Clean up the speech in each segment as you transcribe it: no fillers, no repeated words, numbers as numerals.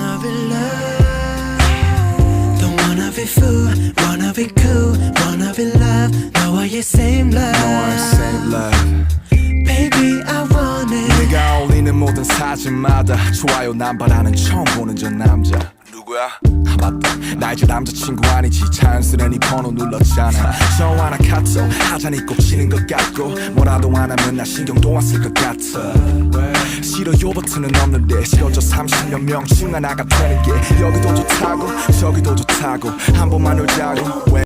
wanna be loved. Don't wanna be fool, wanna be cool, wanna be loved. 너와의 same love. Baby I want it. 내가 올리는 모든 사진마다 좋아요 남발하는 처음 보는 저 남자 누구야? 아 맞다 나 이제 남자친구 아니지 자연스레 네 번호 눌렀잖아 전화나 카톡 하자니 꼭 치는 것 같고 뭐라도 안 하면 나 신경도 안 쓸 것 같아 싫어요 버튼은 없는데 싫어져 30몇 명씩 하나가 되는 게 여기도 좋다고 저기도 좋다고 한 번만 놀자고 왜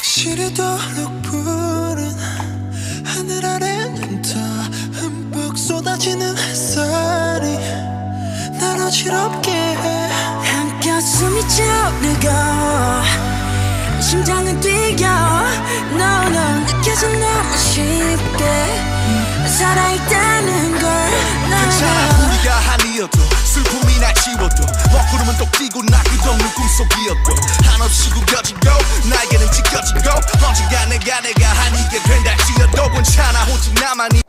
시리도록 푸른 하늘 아래는 더 흠뻑 쏟아지는 햇살이 날 어지럽게 해 한가슴이 차오르고 심장은 뛰어 No 느껴져 너무 쉽게 살아있다는 걸 괜찮아 우리가 한이어도 슬픔이 날 지워도 먹구름은 또 끼고 나 끝없는 꿈속이었도 한없이 구겨지고 나에게는 지켜지고 언젠가 내가 한이게 된다 지어도 괜찮아 오직 나만이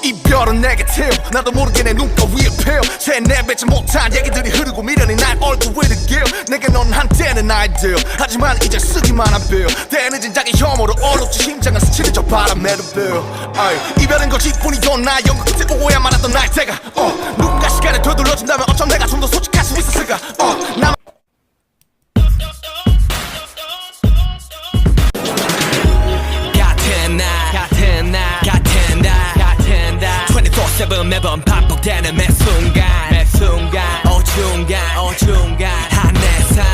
이별은 네게티브 나도 모르게 내 눈가 위에 피어 새 내뱉지 못한 얘기들이 흐르고 미련이 날 얼굴 위를 기어 내게 넌 한때는 아이디어 하지만 이제 쓰기만 한 빌 때늦은 자기 혐오로 어렵지 심장은 스치는 저 바람에도 빌 이별은 거짓뿐이던 나 연극 끝에 오해야만 하던 나의 때가 누군가 시간을 되돌려준다면 어쩜 내가 좀 더 솔직할 수 있었을까 나 매번 반복되는 매 순간 어중간 한해상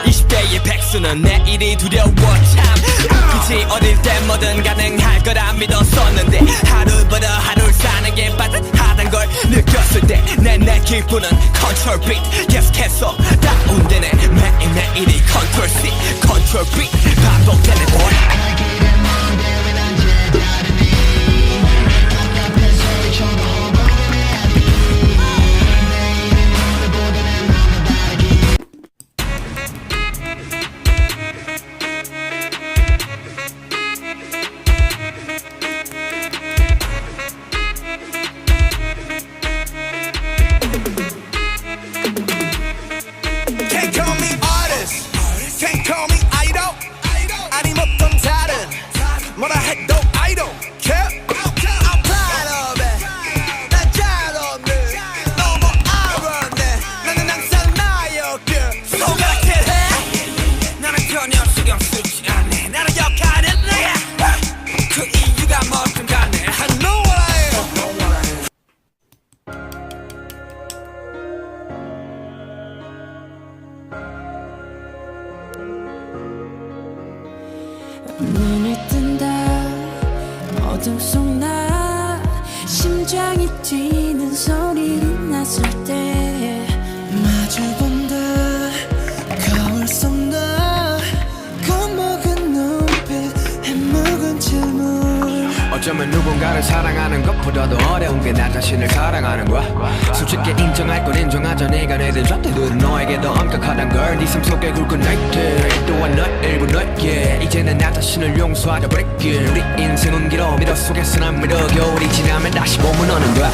20대의 백수는 내일이 두려워 참 웃기지 어릴 때 뭐든 가능할 거라 믿었었는데 하루보다 하루를 사는 게 빠듯하단 걸 느꼈을 때 내 기분은 컨트롤 비트 계속해서 다운되네 매일매일이 컨트롤 C 컨트롤 B 반복되는 뭐라 해도 I don't care I'm proud of it 난 잘 없네 너무 알았네 나는 항상 나였길 손가락질 해 나는 전혀 신경 쓰지 않네 나는 역할은 내가 그 이유가 뭐든 간에 I know what I am 눈을 뜬다 어둠 속 나 심장이 뛰는 소리가 났을 때 마주본다 거울 속 나 겁먹은 눈빛 해묵은 질문 어쩌면 누군가를 사랑하는 것보다도 어려운 게 나 자신을 사랑하는 거야 솔직히 인정할 건 인정하자 네가 내든 좌태들은 너에게 더 엄격하단 걸 네 삶 속에 굵은 날들 또한 너 일부 너에게 이제는 나 자신을 용서하자 break 우리 인생은 길어 미러 속에서 난 미러 겨울이 지나면 다시 봄은 오는 거야